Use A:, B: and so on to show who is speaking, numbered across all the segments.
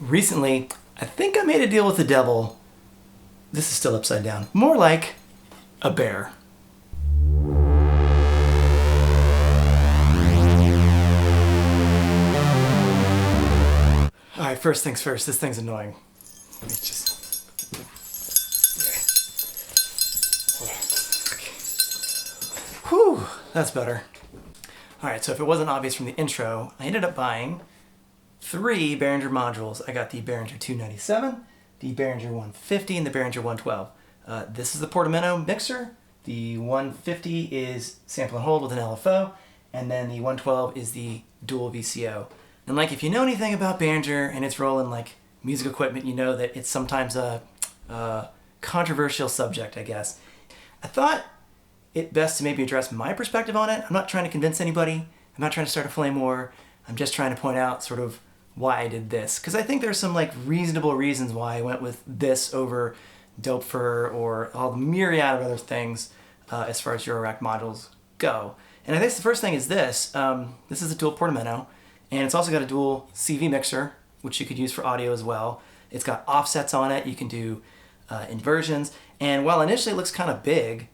A: Recently, I think I made a deal with the devil. This is still upside down. More like a bear. Alright, first things first. This thing's annoying. Let me just... Whew, that's better. Alright, so if it wasn't obvious from the intro, I ended up buying 3 Behringer modules. I got the Behringer 297, the Behringer 150, and the Behringer 112. This is the portamento mixer. The 150 is sample and hold with an LFO, and then the 112 is the dual VCO. And like, if you know anything about Behringer and its role in like music equipment, you know that it's sometimes a controversial subject, I guess. I thought it best to maybe address my perspective on it. I'm not trying to convince anybody. I'm not trying to start a flame war. I'm just trying to point out sort of why I did this. Because I think there's some like reasonable reasons why I went with this over Dope Fur or all the myriad of other things as far as Eurorack modules go. And I think the first thing is this. This is a dual portamento, and it's also got a dual CV mixer, which you could use for audio as well. It's got offsets on it. You can do inversions. And while initially it looks kind of big,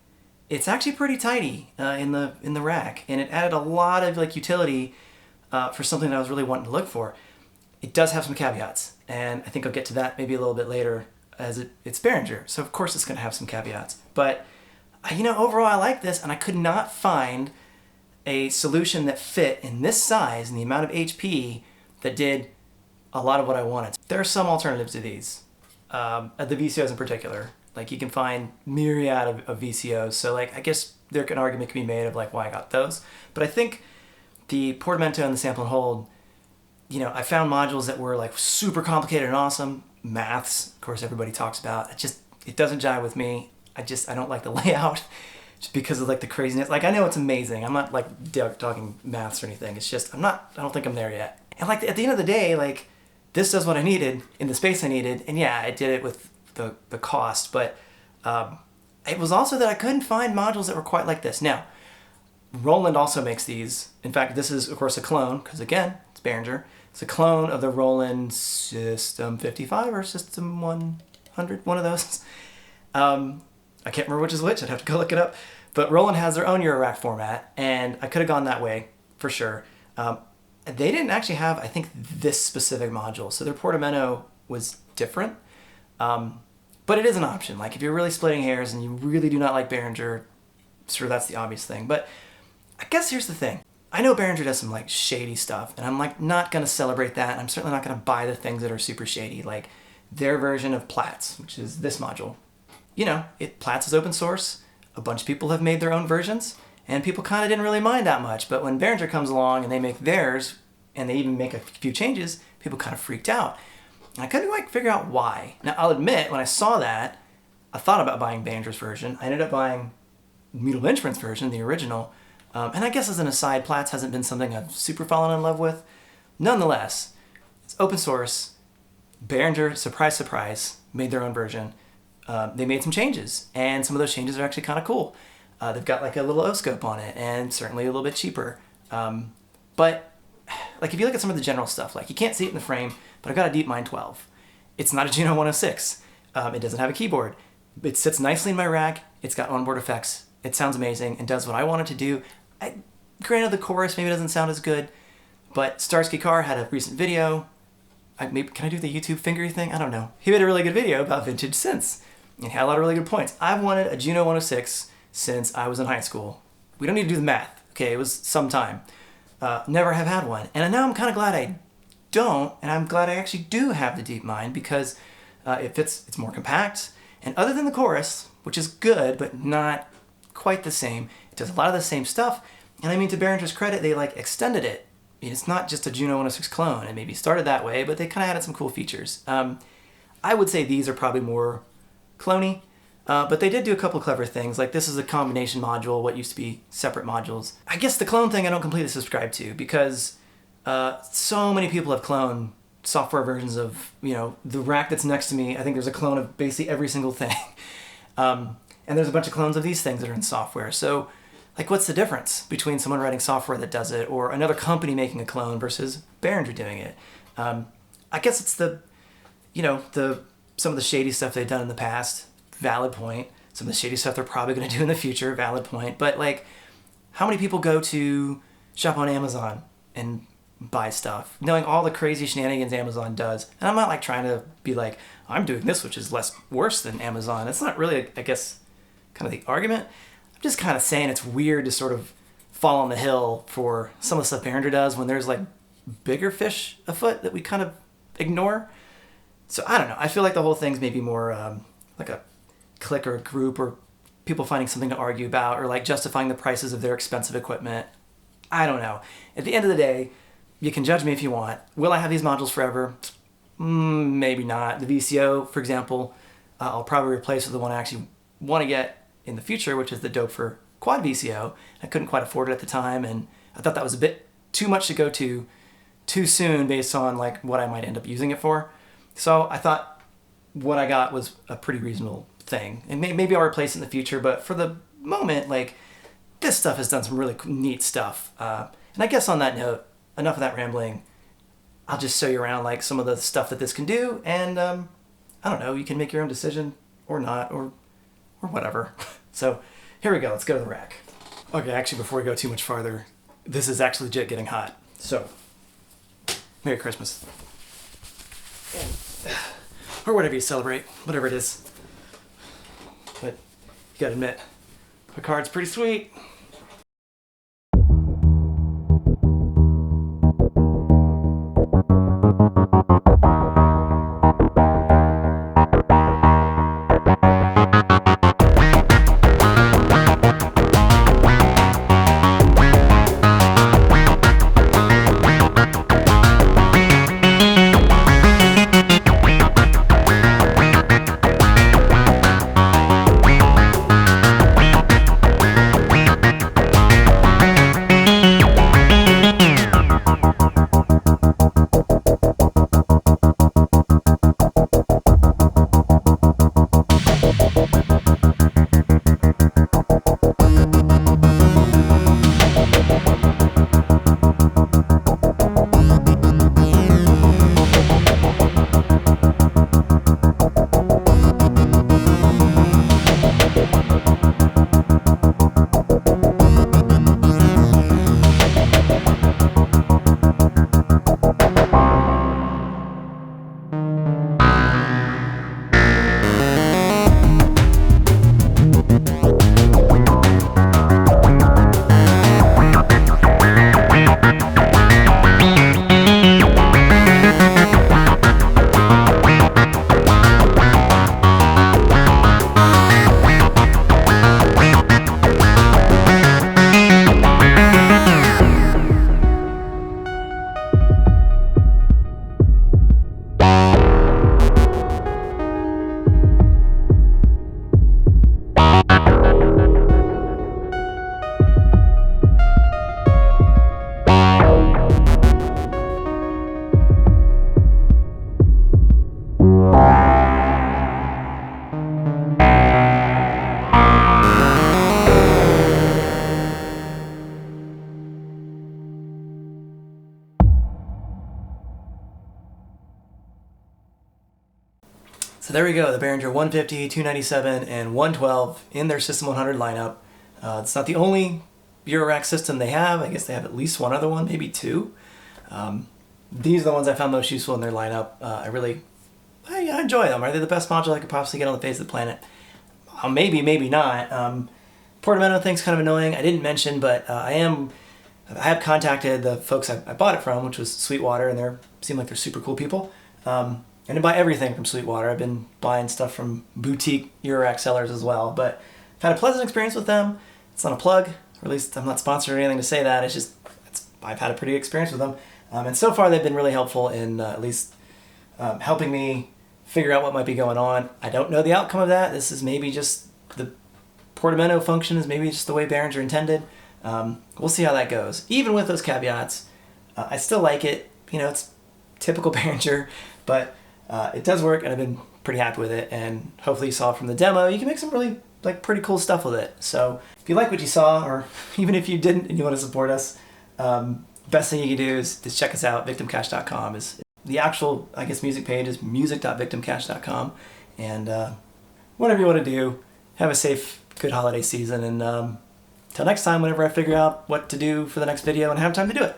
A: it's actually pretty tidy in the rack, and it added a lot of like utility for something that I was really wanting to look for. It does have some caveats, and I think I'll get to that maybe a little bit later, as it's Behringer, so of course it's going to have some caveats. But you know, overall I like this, and I could not find a solution that fit in this size and the amount of HP that did a lot of what I wanted. There are some alternatives to these, the VCOs in particular. Like, you can find myriad of VCOs, so like I guess there an argument can be made of like why I got those. But I think the portamento and the sample and hold, you know, I found modules that were like super complicated and awesome. Maths, of course, everybody talks about. It doesn't jive with me. I don't like the layout just because of like the craziness. Like, I know it's amazing. I'm not like talking maths or anything. It's just, I don't think I'm there yet. And like at the end of the day, like this does what I needed in the space I needed. And yeah, I did it with the cost, but it was also that I couldn't find modules that were quite like this. Now, Roland also makes these. In fact, this is of course a clone, because again, it's Behringer. It's a clone of the Roland System 55 or System 100, one of those. I can't remember which is which, I'd have to go look it up. But Roland has their own Eurorack format, and I could have gone that way, for sure. They didn't actually have, I think, this specific module, so their portamento was different. But it is an option. Like, if you're really splitting hairs and you really do not like Behringer, sure, that's the obvious thing. But I guess here's the thing. I know Behringer does some like shady stuff, and I'm like not gonna celebrate that, and I'm certainly not gonna buy the things that are super shady, like their version of Platts, which is this module. You know, Platts is open source. A bunch of people have made their own versions, and people kind of didn't really mind that much. But when Behringer comes along and they make theirs, and they even make a few changes, people kind of freaked out. And I couldn't like figure out why. Now, I'll admit, when I saw that, I thought about buying Behringer's version. I ended up buying Mutual Instruments version, the original. And I guess as an aside, Platts hasn't been something I've super fallen in love with. Nonetheless, it's open source. Behringer, surprise, surprise, made their own version. They made some changes, and some of those changes are actually kind of cool. They've got like a little O-scope on it, and certainly a little bit cheaper. But like, if you look at some of the general stuff, like you can't see it in the frame, but I've got a DeepMind 12. It's not a Juno 106. It doesn't have a keyboard. It sits nicely in my rack. It's got onboard effects. It sounds amazing and does what I want it to do. Granted, the chorus maybe doesn't sound as good, but Starsky Carr had a recent video. Can I do the YouTube fingery thing? I don't know. He made a really good video about vintage synths and had a lot of really good points. I've wanted a Juno 106 since I was in high school. We don't need to do the math. Okay, it was some time. Never have had one. And now I'm kind of glad I don't, and I'm glad I actually do have the DeepMind, because it's more compact. And other than the chorus, which is good, but not quite the same, it does a lot of the same stuff. And I mean, to Behringer's credit, they like extended it. I mean, it's not just a Juno 106 clone. It maybe started that way, but they kind of added some cool features. I would say these are probably more cloney, but they did do a couple clever things. Like, this is a combination module, what used to be separate modules. I guess the clone thing I don't completely subscribe to, because so many people have cloned software versions of, you know, the rack that's next to me. I think there's a clone of basically every single thing. And there's a bunch of clones of these things that are in software. So, like, what's the difference between someone writing software that does it or another company making a clone versus Behringer doing it? I guess it's the you know, some of the shady stuff they've done in the past, valid point. Some of the shady stuff they're probably going to do in the future, valid point. But like, how many people go to shop on Amazon and buy stuff, knowing all the crazy shenanigans Amazon does? And I'm not like trying to be like, I'm doing this, which is worse than Amazon. It's not really, I guess, kind of the argument. I'm just kind of saying it's weird to sort of fall on the hill for some of the stuff Behringer does when there's like bigger fish afoot that we kind of ignore. So I don't know. I feel like the whole thing's maybe more like a clique or a group or people finding something to argue about or like justifying the prices of their expensive equipment. I don't know. At the end of the day, you can judge me if you want. Will I have these modules forever? Maybe not. The VCO, for example, I'll probably replace with the one I actually want to get in the future, which is the Dope quad VCO. I couldn't quite afford it at the time, and I thought that was a bit too much to go to too soon based on like what I might end up using it for. So I thought what I got was a pretty reasonable thing. And maybe I'll replace it in the future, but for the moment, like, this stuff has done some really neat stuff. And I guess on that note, enough of that rambling. I'll just show you around like some of the stuff that this can do, and I don't know, you can make your own decision or not, or whatever. So here we go, let's go to the rack. Okay, actually before we go too much farther, this is actually legit getting hot. So, Merry Christmas. Or whatever you celebrate, whatever it is. But you gotta admit, Picard's pretty sweet. So there we go, the Behringer 150, 297, and 112 in their System 100 lineup. It's not the only Eurorack system they have. I guess they have at least one other one, maybe two. These are the ones I found most useful in their lineup. I enjoy them. Are they the best module I could possibly get on the face of the planet? Maybe, maybe not. Portamento thing's kind of annoying. I didn't mention, but I have contacted the folks I bought it from, which was Sweetwater, and they seem like they're super cool people. And I buy everything from Sweetwater. I've been buying stuff from boutique Eurorack sellers as well, but I've had a pleasant experience with them. It's not a plug, or at least I'm not sponsored or anything to say that. I've had a pretty good experience with them. And so far they've been really helpful in at least helping me figure out what might be going on. I don't know the outcome of that. This is maybe just the portamento function is maybe just the way Behringer intended. We'll see how that goes. Even with those caveats, I still like it. You know, it's typical Behringer, but it does work, and I've been pretty happy with it. And hopefully you saw from the demo, you can make some really pretty cool stuff with it. So if you like what you saw, or even if you didn't and you want to support us, best thing you can do is check us out. Victimcash.com is the actual, I guess, music page is music.victimcache.com. And whatever you want to do, have a safe, good holiday season. And till next time, whenever I figure out what to do for the next video and have time to do it.